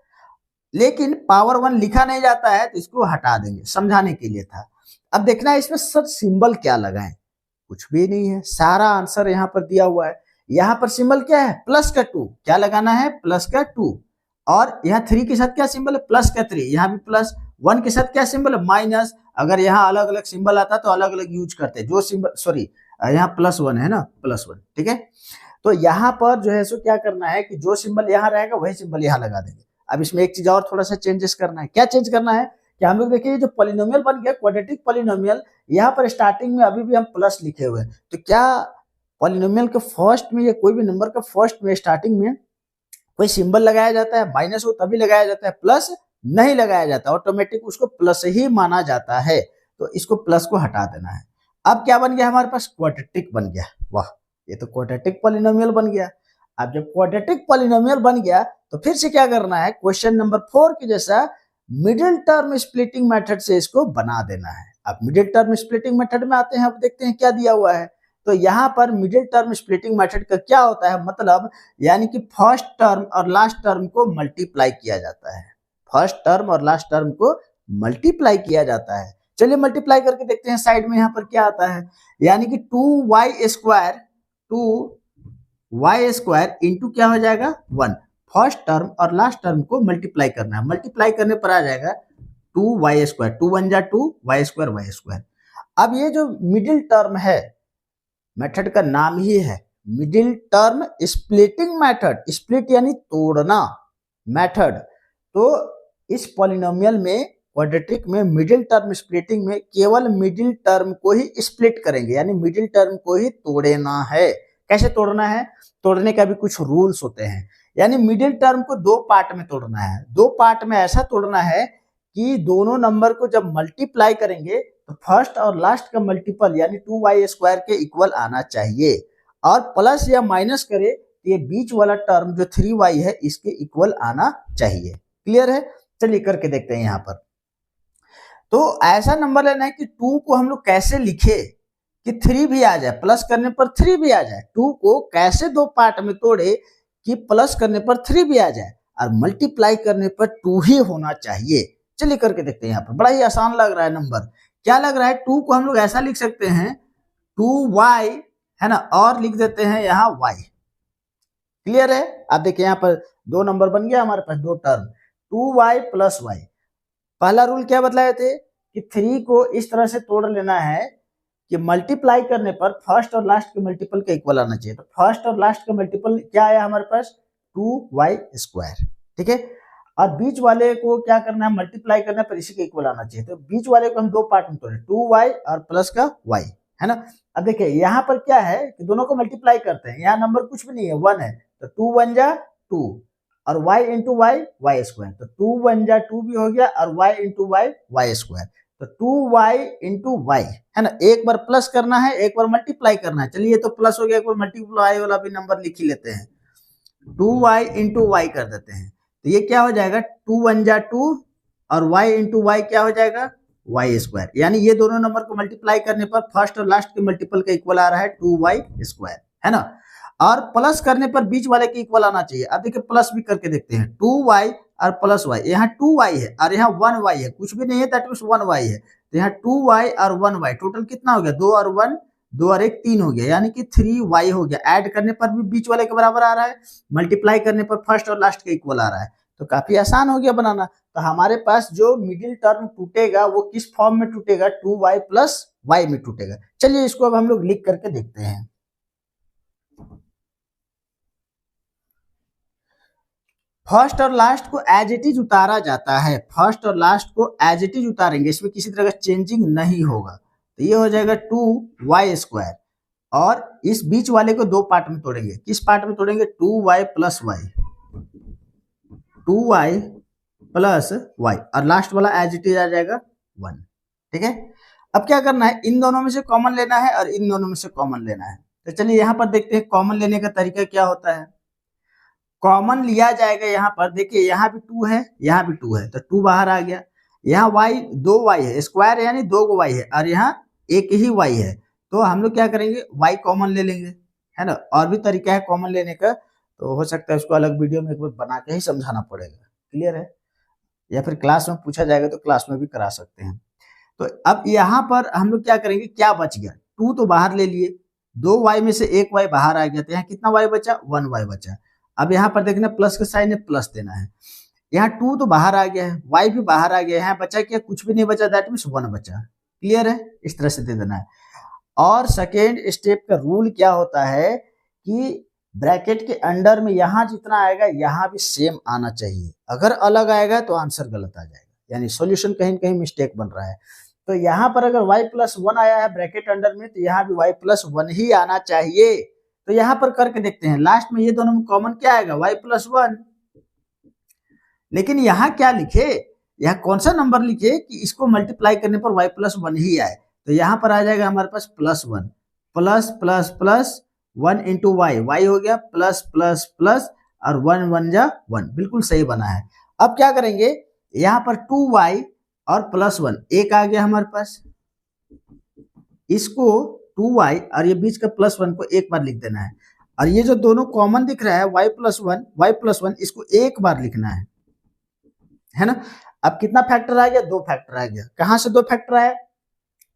लेकिन पावर 1 लिखा नहीं जाता है तो इसको हटा देंगे, समझाने के लिए था। अब देखना है इसमें सब सिंबल क्या लगाएं, कुछ भी नहीं है, सारा आंसर यहाँ पर दिया हुआ है। यहाँ पर सिंबल क्या है, प्लस का 2, क्या लगाना है, प्लस का 2। और यहाँ 3 के साथ क्या सिंबल है, प्लस का 3, यहाँ भी प्लस। 1 के साथ क्या सिंबल है, माइनस। अगर यहाँ अलग अलग सिंबल आता तो अलग अलग यूज करते, जो सिंबल, सॉरी यहाँ +1 है ना, +1। ठीक है, तो यहाँ पर जो है सो क्या करना है कि जो सिंबल यहाँ रहेगा वही सिंबल यहाँ लगा देंगे। अब इसमें एक चीज और थोड़ा सा चेंजेस करना है। क्या चेंज करना है कि हम लोग देखिए जो पॉलिनोमियल बन गया क्वाड्रेटिक पॉलिनोमियल, यहाँ पर स्टार्टिंग में अभी भी हम प्लस लिखे हुए हैं। तो क्या पॉलिनोमियल के फर्स्ट में या कोई भी नंबर का फर्स्ट में स्टार्टिंग में कोई सिंबल लगाया जाता है, माइनस हो तभी लगाया जाता है, प्लस नहीं लगाया जाता, ऑटोमेटिक उसको प्लस ही माना जाता है। तो इसको प्लस को हटा देना है। अब क्या बन गया हमारे पास, क्वाड्रेटिक बन गया। वाह, ये तो क्वाड्रेटिक पॉलिनोमियल बन गया। अब जब क्वाड्रेटिक पॉलिनोमियल बन गया तो फिर से क्या करना है, क्वेश्चन नंबर 4 के जैसा मिडिल टर्म स्प्लिटिंग मेथड से इसको बना देना है। अब मिडिल टर्म स्प्लिटिंग मेथड में आते हैं, अब देखते हैं क्या दिया हुआ है। तो यहाँ पर मिडिल टर्म स्प्लिटिंग मेथड का क्या होता है, मतलब यानी कि फर्स्ट टर्म और लास्ट टर्म को मल्टीप्लाई किया जाता है। फर्स्ट टर्म और लास्ट टर्म को मल्टीप्लाई किया जाता है। चलिए मल्टीप्लाई करके देखते हैं, साइड में यहाँ पर क्या आता है, यानी कि 2y² इंटू क्या हो जाएगा, 1। फर्स्ट टर्म और लास्ट टर्म को मल्टीप्लाई करना है, मल्टीप्लाई करने पर आ जाएगा 2y², 2 1 जा 2, y²। अब ये जो मिडिल टर्म है, मेथड का नाम ही है middle term splitting method, split यानी तोड़ना मेथड। तो इस पॉलिनोमियल में क्वाड्रेटिक में मिडिल टर्म स्प्लिटिंग में केवल मिडिल टर्म को ही स्प्लिट करेंगे, यानी मिडिल टर्म को ही तोड़ना है। कैसे तोड़ना है, तोड़ने का भी कुछ रूल्स होते हैं, यानी मिडिल टर्म को 2 पार्ट में तोड़ना है। 2 पार्ट में ऐसा तोड़ना है कि दोनों नंबर को जब मल्टीप्लाई करेंगे तो फर्स्ट और लास्ट का मल्टीपल यानी 2y² के इक्वल आना चाहिए, और प्लस या माइनस करे तो ये बीच वाला टर्म जो 3y है इसके इक्वल आना चाहिए। क्लियर है, चलिए करके देखते हैं यहाँ पर। तो ऐसा नंबर लेना है कि 2 को हम लोग कैसे लिखे कि 3 भी आ जाए, प्लस करने पर 3 भी आ जाए। 2 को कैसे दो पार्ट में तोड़े कि प्लस करने पर 3 भी आ जाए और मल्टीप्लाई करने पर 2 ही होना चाहिए। चलिए करके देखते हैं। यहाँ पर बड़ा ही आसान लग रहा है नंबर। क्या लग रहा है? 2 को हम लोग ऐसा लिख सकते हैं 2y, है ना, और लिख देते हैं यहाँ y। क्लियर है? आप देखिए यहाँ पर दो नंबर बन गया हमारे पास, दो टर्म, 2y प्लस y। पहला रूल क्या बताए थे कि 3 को इस तरह से तोड़ लेना है कि मल्टीप्लाई करने पर फर्स्ट और लास्ट के मल्टीपल का इक्वल आना चाहिए। तो फर्स्ट और लास्ट का मल्टीपल क्या आया हमारे पास? 2y²। ठीक है, और बीच वाले को क्या करना है? मल्टीप्लाई करना पर इसी के इक्वल आना चाहिए। तो बीच वाले को हम दो पार्ट में तोड़े, 2y और प्लस का y, है ना। अब देखिए यहाँ पर क्या है कि दोनों को मल्टीप्लाई करते हैं, यहाँ नंबर कुछ भी नहीं है, 1 है, तो 2 1 जा 2 और y इंटू वाई y²। तो 2 1 जा 2 भी हो गया और y इंटू वाई y²। तो 2y इंटू वाई, है ना। एक बार प्लस करना है, एक बार मल्टीप्लाई करना है। चलिए तो प्लस हो गया, एक बार मल्टीप्लाई वाला भी नंबर लिख ही लेते हैं, 2y इंटू वाई कर देते हैं। तो ये क्या हो जाएगा? 2 1 जा 2 और y इंटू वाई क्या हो जाएगा? y²। यानी ये दोनों नंबर को मल्टीप्लाई करने पर फर्स्ट और लास्ट के मल्टीपल का इक्वल आ रहा है 2y², है ना। और प्लस करने पर बीच वाले के इक्वल आना चाहिए। अब देखिए प्लस भी करके देखते हैं, 2y और प्लस y, यहाँ 2y है और यहाँ 1y है, कुछ भी नहीं है, दैट मींस 1y है। तो यहाँ 2y और 1y टोटल कितना हो गया? 2 और 1, 2 और 1 3 हो गया, यानी कि 3y हो गया। ऐड करने पर भी बीच वाले के बराबर आ रहा है, मल्टीप्लाई करने पर फर्स्ट और लास्ट के इक्वल आ रहा है। तो काफी आसान हो गया बनाना। तो हमारे पास जो मिडिल टर्म टूटेगा वो किस फॉर्म में टूटेगा? 2y प्लस y में टूटेगा। चलिए इसको अब हम लोग लिख करके देखते हैं। फर्स्ट और लास्ट को एज इट इज उतारा जाता है, फर्स्ट और लास्ट को एज इट इज उतारेंगे, इसमें किसी तरह का चेंजिंग नहीं होगा। तो ये हो जाएगा 2y²। और इस बीच वाले को दो पार्ट में तोड़ेंगे। किस पार्ट में तोड़ेंगे? 2y plus y, 2y plus y, और लास्ट वाला एज इट इज आ जाएगा 1। ठीक है, अब क्या करना है? इन दोनों में से कॉमन लेना है और इन दोनों में से कॉमन लेना है। तो चलिए यहाँ पर देखते हैं कॉमन लेने का तरीका क्या होता है। कॉमन लिया जाएगा यहाँ पर, देखिए यहाँ भी 2 है, यहाँ भी 2 है, तो 2 बाहर आ गया। यहाँ y 2y है, स्क्वायर यानी 2 y है, और यहाँ एक ही y है। तो हम लोग क्या करेंगे? y कॉमन ले लेंगे, है ना। और भी तरीका है कॉमन लेने का, तो हो सकता है उसको अलग वीडियो में एक बार बना के ही समझाना पड़ेगा। क्लियर है? या फिर क्लास में पूछा जाएगा तो क्लास में भी करा सकते हैं। तो अब यहाँ पर हम लोग क्या करेंगे? क्या बच गया? 2 तो बाहर ले लिए, 2y में से एक y बाहर आ गया, तो यहाँ कितना y बचा? 1y बचा। अब यहाँ पर देखना प्लस का साइन है, प्लस देना है। यहाँ 2 तो बाहर आ गया है, y भी बाहर आ गया है, यहाँ बचा क्या? कुछ भी नहीं बचा, दैट मीन्स 1 बचा। क्लियर है? इस तरह से दे देना है। और सेकेंड स्टेप का रूल क्या होता है कि ब्रैकेट के अंडर में यहाँ जितना आएगा यहाँ भी सेम आना चाहिए। अगर अलग आएगा तो आंसर गलत आ जाएगा, यानी सॉल्यूशन कहीं न कहीं मिस्टेक बन रहा है। तो यहाँ पर अगर y प्लस 1 आया है ब्रैकेट अंडर में, तो यहाँ भी y प्लस 1 ही आना चाहिए। तो यहाँ पर करके देखते हैं, लास्ट में ये दोनों में कॉमन क्या आएगा? y plus 1। लेकिन यहाँ क्या लिखे? यहाँ कौन सा नंबर लिखे कि इसको मल्टीप्लाई करने पर y प्लस 1 ही आए? तो यहाँ पर आ जाएगा हमारे पास plus 1, plus plus plus 1 into Y, Y हो गया प्लस प्लस प्लस और 1 1 जा 1, बिल्कुल सही बना है। अब क्या करेंगे? यहाँ पर 2y और प्लस 1 एक आ गया हमारे पास, इसको 2y और ये बीच का प्लस 1 को एक बार लिख देना है। और ये जो दोनों कॉमन दिख रहा है y प्लस 1, इसको एक बार लिखना है ना। अब कितना फैक्टर आ गया? 2 फैक्टर आ गया। कहां से 2 फैक्टर आया?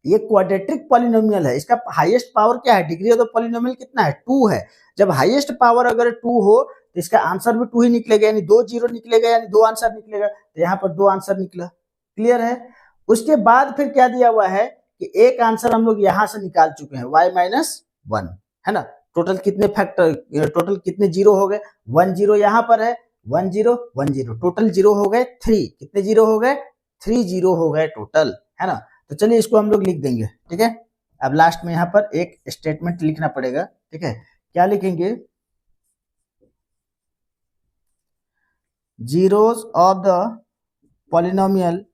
ये क्वाड्रेटिक पॉलिनोमियल है, इसका हाईएस्ट पावर क्या है? डिग्री ऑफ द पॉलिनोमियल कितना है? 2 है। जब हाईएस्ट पावर अगर 2 हो तो इसका आंसर भी 2 ही निकलेगा, यानी 2 जीरो निकलेगा, यानी 2 आंसर निकलेगा। तो यहाँ पर 2 आंसर निकला। क्लियर है? उसके बाद फिर क्या दिया हुआ है कि एक आंसर हम लोग यहां से निकाल चुके हैं, y माइनस 1, है ना। टोटल कितने फैक्टर, टोटल कितने जीरो हो गए? 1 जीरो यहाँ पर है, 1 जीरो 1 जीरो, टोटल जीरो हो गए 3। कितने जीरो हो गए? 3 जीरो हो गए टोटल, है ना। तो चलिए इसको हम लोग लिख देंगे। ठीक है, अब लास्ट में यहाँ पर एक स्टेटमेंट लिखना पड़ेगा। ठीक है, क्या लिखेंगे? Zeros of the polynomial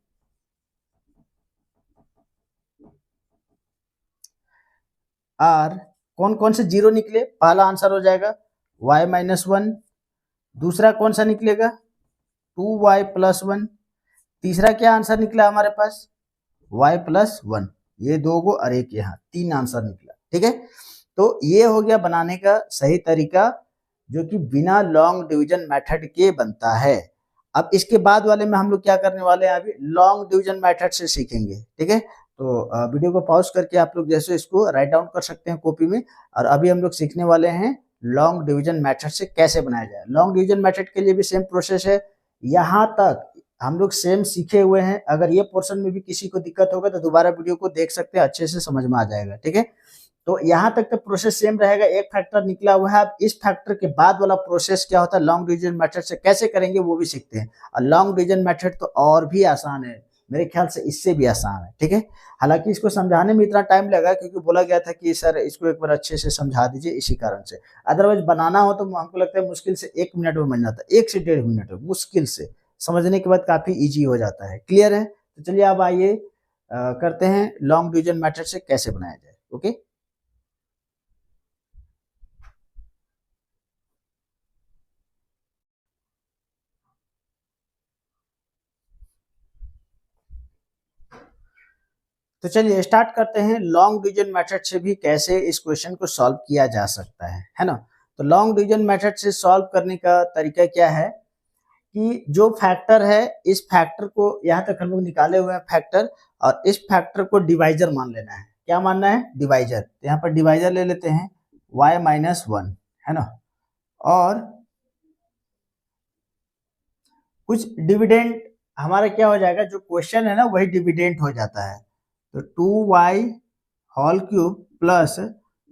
are, कौन कौन से जीरो निकले? पहला आंसर हो जाएगा y माइनस 1, दूसरा कौन सा निकलेगा? 2y प्लस 1, तीसरा क्या आंसर निकला हमारे पास? y प्लस 1, ये 2 को और एक यहाँ, 3 आंसर निकला। ठीक है, तो ये हो गया बनाने का सही तरीका, जो कि बिना लॉन्ग डिवीजन मेथड के बनता है। अब इसके बाद वाले में हम लोग क्या करने वाले हैं, अभी लॉन्ग डिवीजन मेथड से सीखेंगे। ठीक है, तो वीडियो को पॉज करके आप लोग जैसे इसको राइट डाउन कर सकते हैं कॉपी में। और अभी हम लोग सीखने वाले हैं लॉन्ग डिवीजन मेथड से कैसे बनाया जाए। लॉन्ग डिवीजन मेथड के लिए भी सेम प्रोसेस है, यहाँ तक हम लोग सेम सीखे हुए हैं। अगर ये पोर्शन में भी किसी को दिक्कत होगा तो दोबारा वीडियो को देख सकते हैं, अच्छे से समझ में आ जाएगा। ठीक है, तो यहाँ तक तो प्रोसेस सेम रहेगा। एक फैक्टर निकला हुआ है, अब इस फैक्टर के बाद वाला प्रोसेस क्या होता है लॉन्ग डिवीजन मेथड से कैसे करेंगे वो भी सीखते हैं। और लॉन्ग डिवीजन मेथड तो और भी आसान है, मेरे ख्याल से इससे भी आसान है। ठीक है, हालांकि इसको समझाने में इतना टाइम लगा क्योंकि बोला गया था कि सर इसको एक बार अच्छे से समझा दीजिए, इसी कारण से। अदरवाइज बनाना हो तो हमको लगता है मुश्किल से 1 मिनट में बन जाता है, 1 से 1.5 मिनट में मुश्किल से, समझने के बाद काफी ईजी हो जाता है। क्लियर है, तो चलिए अब आइए करते हैं लॉन्ग डिवीजन मेथड से कैसे बनाया जाए। ओके, तो चलिए स्टार्ट करते हैं लॉन्ग डिवीजन मेथड से भी कैसे इस क्वेश्चन को सॉल्व किया जा सकता है ना। तो लॉन्ग डिवीजन मेथड से सॉल्व करने का तरीका क्या है कि जो फैक्टर है इस फैक्टर को यहाँ तक हम लोग निकाले हुए हैं फैक्टर, और इस फैक्टर को डिवाइजर मान लेना है। क्या मानना है, डिवाइजर। तो यहाँ पर डिवाइजर ले लेते हैं y माइनस 1, है ना, और कुछ डिविडेंड हमारा क्या हो जाएगा, जो क्वेश्चन है ना वही डिविडेंड हो जाता है। तो 2y whole cube plus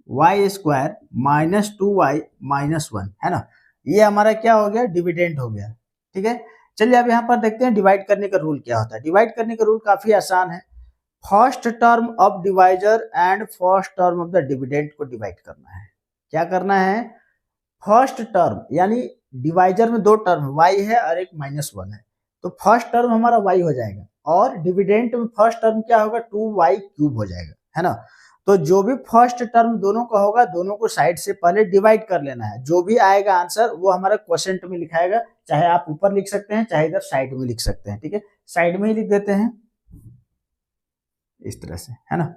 y square minus 2y minus 1, है ना, ये हमारा क्या हो गया, डिविडेंड हो गया। ठीक है, चलिए अब यहाँ पर देखते हैं डिवाइड करने का रूल क्या होता है। डिवाइड करने का रूल काफी आसान है, first term of divisor and first term of the dividend को डिवाइड करना है। क्या करना है, फर्स्ट टर्म यानी डिवाइजर में 2 टर्म y है और एक माइनस 1 है, तो फर्स्ट टर्म हमारा y हो जाएगा, और डिविडेंट में फर्स्ट टर्म क्या होगा, 2y क्यूब हो जाएगा, है ना। तो जो भी फर्स्ट टर्म दोनों का होगा, दोनों को साइड से पहले डिवाइड कर लेना है। जो भी आएगा आंसर वो हमारा क्वोशेंट में लिखाएगा, चाहे आप ऊपर लिख सकते हैं चाहे इधर साइड में लिख सकते हैं। ठीक है, साइड में ही लिख देते हैं इस तरह से, है ना।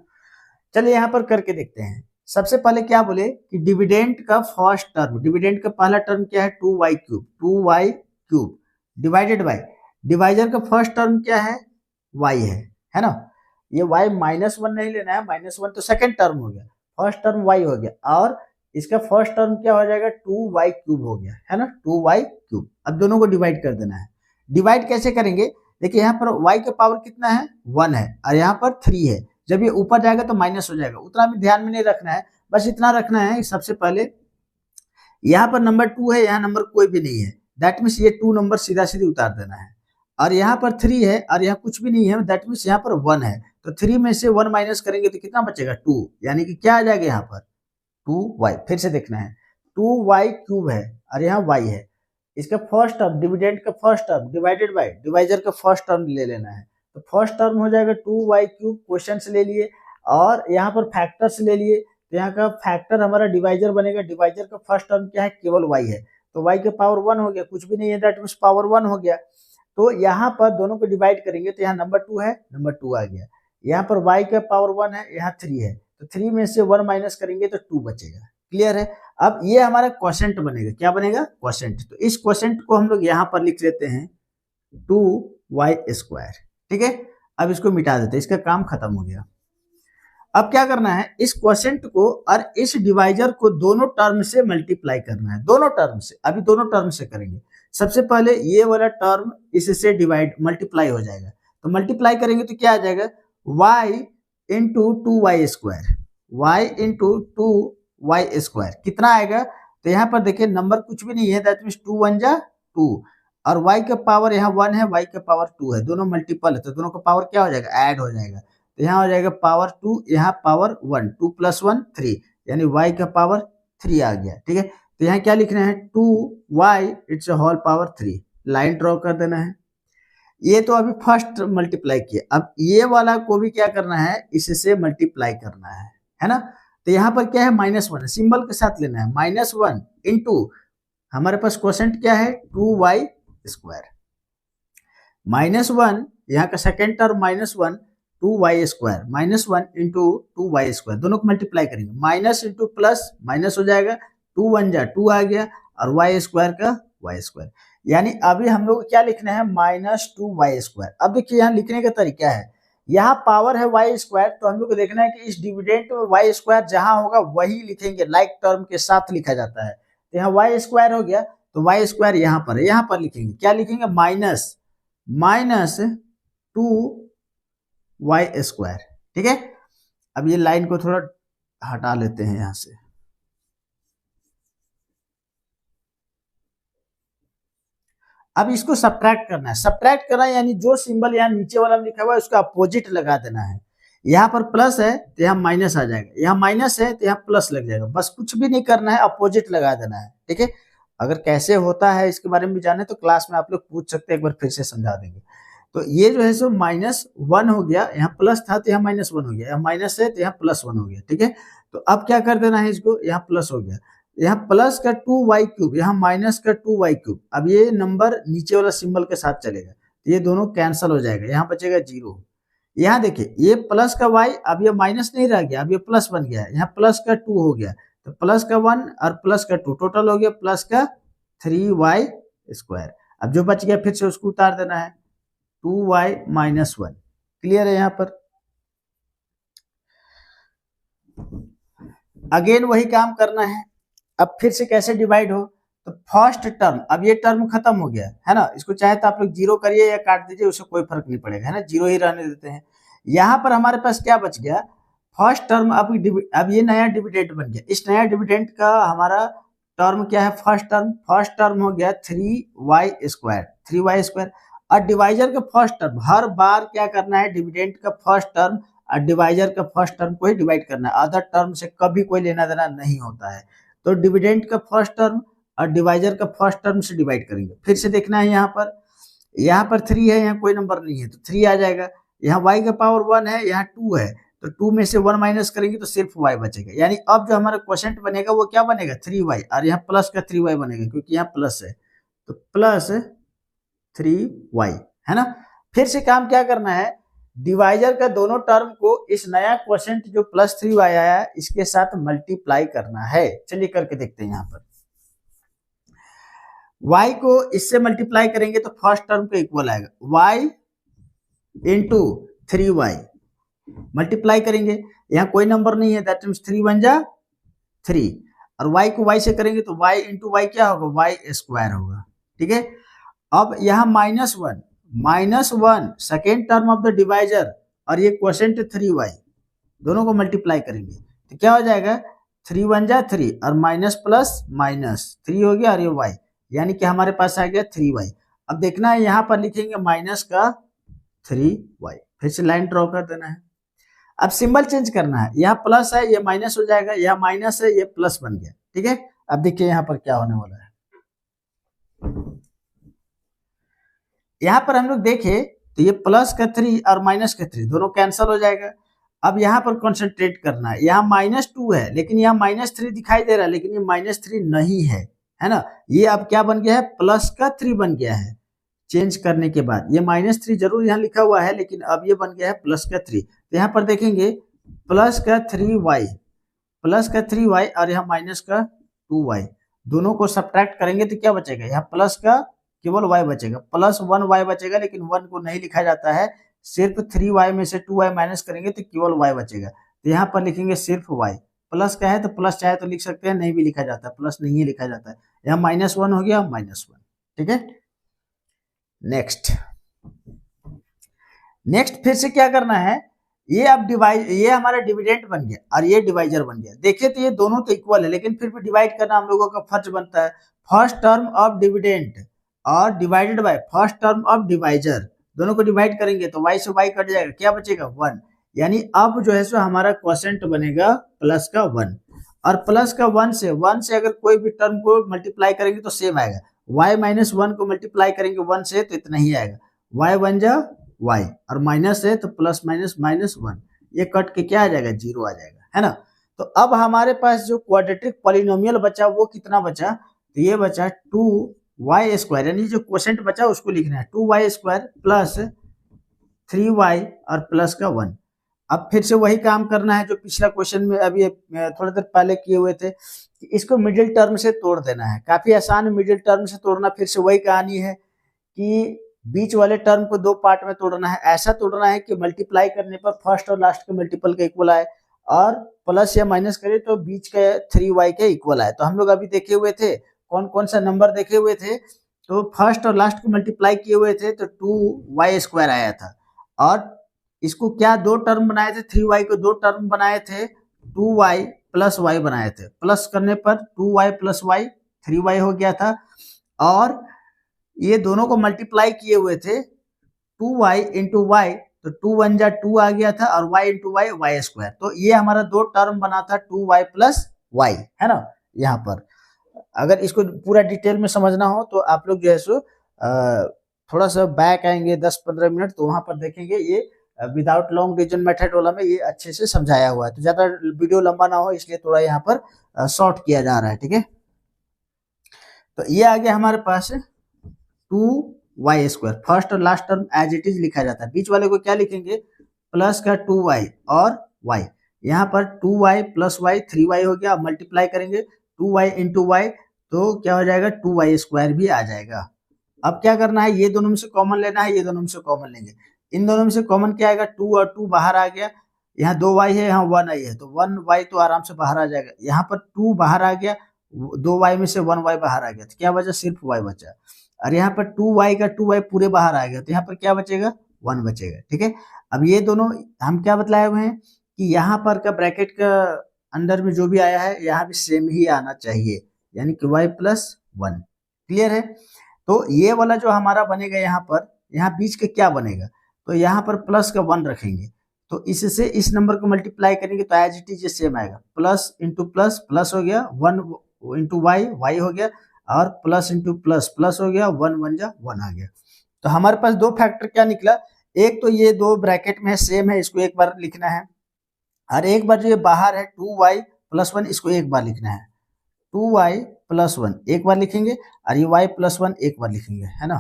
चलिए यहाँ पर करके देखते हैं। सबसे पहले क्या बोले कि डिविडेंड का फर्स्ट टर्म, डिविडेंड का पहला टर्म क्या है, 2y cube, 2y cube divided by divisor का फर्स्ट टर्म क्या है, y है ना। ये y माइनस 1 नहीं लेना है, माइनस 1 तो सेकंड टर्म हो गया, फर्स्ट टर्म y हो गया, और इसका फर्स्ट टर्म क्या हो जाएगा, 2y क्यूब हो गया, है ना, 2y क्यूब। अब दोनों को डिवाइड कर देना है। डिवाइड कैसे करेंगे, देखिए यहाँ पर y का पावर कितना है, 1 है, और यहाँ पर 3 है। जब ये ऊपर जाएगा तो माइनस हो जाएगा, उतना भी ध्यान में नहीं रखना है, बस इतना रखना है सबसे पहले यहाँ पर नंबर 2 है, यहाँ नंबर कोई भी नहीं है, दैट मीन्स ये 2 नंबर सीधा सीधे उतार देना है। और यहाँ पर 3 है और यहाँ कुछ भी नहीं है, दैट मीन्स यहाँ पर 1 है, तो 3 में से 1 माइनस करेंगे तो कितना बचेगा, 2, यानी कि क्या आ जाएगा यहाँ पर 2y। फिर से देखना है, 2y क्यूब है और यहाँ y है, इसका फर्स्ट टर्म डिविडेंड का first term divided by divisor का फर्स्ट टर्म ले लेना है। तो फर्स्ट टर्म हो जाएगा 2y क्यूब, क्वेश्चन से ले लिए, और यहाँ पर फैक्टर से ले लिए, तो यहाँ का फैक्टर हमारा डिवाइजर बनेगा। डिवाइजर का फर्स्ट टर्म क्या है, केवल y है, तो y के पावर 1 हो गया, कुछ भी नहीं है, दैट मीन्स पावर 1 हो गया। तो यहाँ पर दोनों को डिवाइड करेंगे तो यहाँ नंबर 2 है, नंबर 2 आ गया, यहाँ पर y का पावर 1 है, यहाँ 3 है, तो 3 में से 1 माइनस करेंगे तो 2 बचेगा। क्लियर है, अब ये हमारा क्वोशेंट बनेगा, क्या बनेगा, क्वोशेंट। तो इस क्वोशेंट को हम लोग यहाँ पर लिख लेते हैं 2y स्क्वायर। ठीक है, अब इसको मिटा देते हैं, इसका काम खत्म हो गया। अब क्या करना है, इस क्वोशेंट को और इस डिवाइजर को दोनों टर्म से मल्टीप्लाई करना है, दोनों टर्म से। अभी दोनों टर्म से करेंगे। सबसे पहले ये वाला टर्म इससे डिवाइड मल्टीप्लाई हो जाएगा, तो मल्टीप्लाई करेंगे तो क्या आ जाएगा, y into 2y square, y into 2y square कितना आएगा, तो यहाँ पर देखिए नंबर कुछ भी नहीं है, दैट मीन्स 2 1 जा 2, और y का पावर यहाँ 1 है, y का पावर 2 है, दोनों मल्टीपल है, तो दोनों का पावर क्या हो जाएगा, ऐड हो जाएगा। तो यहाँ हो जाएगा पावर 2, यहाँ पावर 1, 2 प्लस 1 3, यानी y का पावर 3 आ गया। ठीक है, तो यहाँ क्या लिखना है, 2y it's whole power 3, line draw कर देना है। ये तो अभी फर्स्ट मल्टीप्लाई किया, अब ये वाला को भी क्या करना है, इससे मल्टीप्लाई करना है ना। तो यहाँ पर क्या है, माइनस 1 सिंबल के साथ लेना है, माइनस 1 इंटू हमारे पास क्वोशेंट क्या है, 2y स्क्वायर, माइनस 1 यहाँ का second term minus 1, 2y² -1 into 2y², दोनों को मल्टीप्लाई करेंगे, माइनस इंटू प्लस माइनस हो जाएगा, 2 1 जा 2 आ गया और y² का y², यानी अभी हम लोग क्या लिखना है -2y²। अब देखिए यहाँ लिखने का तरीका है, यहाँ पावर है y², तो हम लोग को देखना है कि इस डिविडेंड में y² जहां होगा वही लिखेंगे, लाइक टर्म के साथ लिखा जाता है। तो यहाँ y² हो गया, तो y² यहाँ पर है, यहाँ पर लिखेंगे, क्या लिखेंगे -2y²। ठीक है, अब ये लाइन को थोड़ा हटा लेते हैं यहां से। अब इसको सब्ट्रैक्ट करना है, सब्ट्रैक्ट करना है यानी जो सिंबल यहाँ नीचे वाला लिखा हुआ है उसका अपोजिट लगा देना है। यहाँ पर प्लस है तो यहाँ माइनस आ जाएगा, यहाँ माइनस है तो यहाँ प्लस लग जाएगा, बस कुछ भी नहीं करना है, अपोजिट लगा देना है। ठीक है, अगर कैसे होता है इसके बारे में भी जाने तो क्लास में आप लोग पूछ सकते हैं, एक बार फिर से समझा देंगे। तो ये जो है सो -1 हो गया, यहाँ प्लस था तो यहाँ -1 हो गया, यहाँ माइनस है तो यहाँ +1 हो गया। ठीक है, तो अब क्या कर देना है इसको, यहाँ प्लस हो गया, यहाँ प्लस का 2y³, यहाँ माइनस का 2y³। अब ये नंबर नीचे वाला सिंबल के साथ चलेगा, तो ये दोनों कैंसल हो जाएगा, यहाँ बचेगा 0। यहाँ देखिए ये प्लस का y, अब ये माइनस नहीं रह गया, अब ये प्लस बन गया है, यहाँ प्लस का 2 हो गया, तो प्लस का 1 और प्लस का 2 टोटल हो गया प्लस का 3y²। अब जो बच गया फिर से उसको उतार देना है, 2y -1। क्लियर है यहाँ पर? अगेन वही काम करना है। अब फिर से कैसे डिवाइड हो, तो फर्स्ट टर्म, अब ये टर्म खत्म हो गया है ना, इसको चाहे तो आप लोग 0 करिए या काट दीजिए, उससे कोई फर्क नहीं पड़ेगा, है ना, 0 ही रहने देते हैं। यहाँ पर हमारे पास क्या बच गया, फर्स्ट टर्म, अब ये नया डिविडेंड बन गया, इस नया डिविडेंड का हमारा टर्म क्या है, फर्स्ट टर्म हो गया 3y²। और डिवाइजर का फर्स्ट टर्म, हर बार क्या करना है, डिविडेंड का फर्स्ट टर्म और डिवाइजर का फर्स्ट टर्म को ही डिवाइड करना है, अदर टर्म से कभी कोई लेना देना नहीं होता है। तो डिविडेंड का फर्स्ट टर्म और डिवाइजर का फर्स्ट टर्म से डिवाइड करेंगे। फिर से देखना है, यहाँ पर 3 है, यहाँ कोई नंबर नहीं है तो 3 आ जाएगा, यहाँ y का पावर 1 है, यहाँ 2 है, तो 2 में से 1 माइनस करेंगे तो सिर्फ y बचेगा, यानी अब जो हमारा क्वोशेंट बनेगा वो क्या बनेगा, 3y, और यहाँ प्लस का 3y बनेगा क्योंकि यहाँ प्लस है, तो प्लस 3y, है ना। फिर से काम क्या करना है, डिवाइजर का दोनों टर्म को इस नया क्वोशेंट जो +3y आया इसके साथ मल्टीप्लाई करना है। चलिए करके देखते हैं, यहाँ पर y को इससे मल्टीप्लाई करेंगे तो फर्स्ट टर्म के इक्वल आएगा, y इंटू 3y मल्टीप्लाई करेंगे, यहाँ कोई नंबर नहीं है, दैट मीन्स 3 1 जा 3, और y को y से करेंगे तो y इंटू y क्या होगा, y² होगा। ठीक है, अब यहाँ -1 second term of the divisor और ये क्वोशेंट 3y, दोनों को मल्टीप्लाई करेंगे तो क्या हो जाएगा, 3 1 जा 3 और माइनस प्लस माइनस 3 हो गया और ये y, यानी कि हमारे पास आ गया 3y। अब देखना है यहाँ पर लिखेंगे माइनस का 3y, फिर से लाइन ड्रॉ कर देना है। अब सिंबल चेंज करना है, यहाँ प्लस है ये माइनस हो जाएगा, यहाँ माइनस है ये प्लस बन गया। ठीक है, अब देखिए यहाँ पर क्या होने वाला है, यहाँ पर हम लोग देखें तो ये प्लस का 3 और माइनस का 3 दोनों कैंसिल हो जाएगा। अब यहाँ पर कंसंट्रेट करना है, यहाँ -2 है लेकिन यहाँ -3 दिखाई दे रहा है, लेकिन ये -3 नहीं है, है ना, ये अब क्या बन गया है, प्लस का 3 बन गया है। चेंज करने के बाद ये -3 जरूर यहाँ लिखा हुआ है, लेकिन अब ये बन गया है प्लस का 3। तो यहाँ पर देखेंगे प्लस का 3y और यहाँ माइनस का 2y, दोनों को सब्ट्रैक्ट करेंगे तो क्या बचेगा, यहाँ प्लस का केवल y बचेगा, +1y बचेगा, लेकिन 1 को नहीं लिखा जाता है, सिर्फ 3y में से 2y माइनस करेंगे तो केवल y बचेगा। तो यहाँ पर लिखेंगे सिर्फ y, प्लस का है तो प्लस चाहे तो लिख सकते हैं, नहीं भी लिखा जाता है, प्लस नहीं लिखा जाता है, यहाँ -1 हो गया, -1। ठीक है, नेक्स्ट फिर से क्या करना है, ये अब ये हमारा डिविडेंड बन गया और ये डिवाइजर बन गया। देखिए तो ये दोनों तो इक्वल है, लेकिन फिर भी डिवाइड करना हम लोगों का फर्ज बनता है। फर्स्ट टर्म ऑफ डिविडेंड और divided by first term of divisor, दोनों को डिवाइड करेंगे तो y से y कट जाएगा, क्या बचेगा 1, यानी अब जो है सो हमारा क्वोशेंट बनेगा प्लस का 1, और प्लस का 1 से अगर कोई भी टर्म को मल्टीप्लाई करेंगे तो सेम आएगा, y -1 को मल्टीप्लाई करेंगे 1 से तो इतना ही आएगा, y 1 जा y, और माइनस है तो प्लस माइनस -1, ये कट के क्या आ जाएगा, 0 आ जाएगा, है ना। तो अब हमारे पास जो क्वाड्रेटिक पॉलिनोमियल बचा वो कितना बचा, तो ये बचा 2y², यानी जो क्वोशेंट बचा उसको लिखना है, 2y² प्लस 3y और प्लस का 1। अब फिर से वही काम करना है जो पिछला क्वेश्चन में अभी थोड़ी देर पहले किए हुए थे, इसको मिडिल टर्म से तोड़ देना है। काफी आसान है मिडिल टर्म से तोड़ना। फिर से वही कहानी है कि बीच वाले टर्म को दो पार्ट में तोड़ना है। ऐसा तोड़ना है कि मल्टीप्लाई करने पर फर्स्ट और लास्ट के मल्टीपल का इक्वल आए, और प्लस या माइनस करें तो बीच के 3y के इक्वल आए। तो हम लोग अभी देखे हुए थे कौन कौन सा नंबर देखे हुए थे, तो फर्स्ट और लास्ट को मल्टीप्लाई किए हुए थे तो 2y² आया था। और इसको क्या दो टर्म बनाए थे, 3y को दो टर्म बनाए थे, 2y प्लस y बनाए थे। प्लस करने पर 2y प्लस y 3y हो गया था, और ये दोनों को मल्टीप्लाई किए हुए थे 2y इंटू वाई, तो 2 1 जा 2 आ गया था, और y इंटू वाई y²। तो ये हमारा दो टर्म बना था 2y प्लस y, है ना। यहाँ पर अगर इसको पूरा डिटेल में समझना हो तो आप लोग जो है सो थोड़ा सा बैक आएंगे 10-15 मिनट, तो वहां पर देखेंगे ये विदाउट लॉन्ग डिवीजन मेथड वाला में ये अच्छे से समझाया हुआ है। तो ज्यादा वीडियो लंबा ना हो इसलिए थोड़ा यहाँ पर शॉर्ट किया जा रहा है, ठीक है। तो ये आ गया हमारे पास 2y²। फर्स्ट और last term as it is लिखा जाता है। बीच वाले को क्या लिखेंगे, प्लस का 2y और y। यहाँ पर 2y प्लस y 3y हो गया। मल्टीप्लाई करेंगे 2y इंटू वाई, तो क्या हो जाएगा 2y² भी आ जाएगा। अब क्या करना है, ये दोनों में से कॉमन लेना है, ये दोनों में से कॉमन लेंगे। इन दोनों में से कॉमन क्या आएगा, 2 और 2 बाहर आ गया। यहाँ 2y है, यहाँ 1y है, तो 1y तो आराम से बाहर आ जाएगा। यहाँ पर 2 बाहर आ गया, 2y में से 1y बाहर आ गया, तो क्या बचा, सिर्फ y बचा। और यहाँ पर 2y का 2y पूरे बाहर आ गया, तो यहाँ पर क्या बचेगा, 1 बचेगा, ठीक है। अब ये दोनों हम क्या बतलाए हुए हैं कि यहाँ पर का ब्रैकेट का अंदर में जो भी आया है यहाँ भी सेम ही आना चाहिए, यानी कि y प्लस 1। क्लियर है। तो ये वाला जो हमारा बनेगा यहाँ पर, यहाँ बीच के क्या बनेगा, तो यहाँ पर प्लस का 1 रखेंगे, तो इससे इस नंबर को मल्टीप्लाई करेंगे तो एज इट इज सेम आएगा। प्लस इंटू प्लस प्लस हो गया, 1 इंटू वाई वाई हो गया, और प्लस इंटू प्लस प्लस हो गया, 1 1 जा 1 आ गया। तो हमारे पास दो फैक्टर क्या निकला, एक तो ये दो ब्रैकेट में सेम है, इसको एक बार लिखना है, और एक बार जो ये बाहर है 2y प्लस 1, इसको एक बार लिखना है। 2y प्लस 1 एक बार लिखेंगे, और ये y प्लस 1 एक बार लिखेंगे, है ना।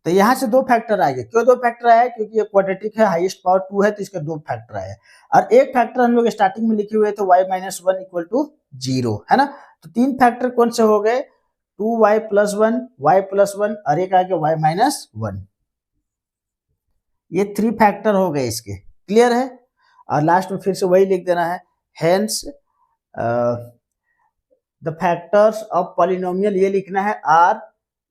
तो यहाँ से दो फैक्टर आएंगे। क्यों दो फैक्टर आया, क्योंकि ये क्वाड्रेटिक है, हाईएस्ट पावर 2 है, तो इसके दो फैक्टर आए। और एक फैक्टर हम लोग स्टार्टिंग में लिखे हुए थे y माइनस 1 इक्वल टू 0, है ना। तो तीन फैक्टर कौन से हो गए, 2y प्लस 1, y प्लस 1, और एक आ गया y माइनस 1। ये 3 फैक्टर हो गए इसके। क्लियर है। और लास्ट में फिर से वही लिख देना है, hence the factors of polynomial, ये लिखना है आर,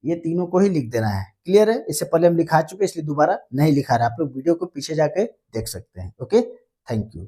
ये तीनों को ही लिख देना है। क्लियर है। इससे पहले हम लिखा चुके इसलिए दोबारा नहीं लिखा रहा, आप लोग वीडियो को पीछे जाके देख सकते हैं। Okay, thank you.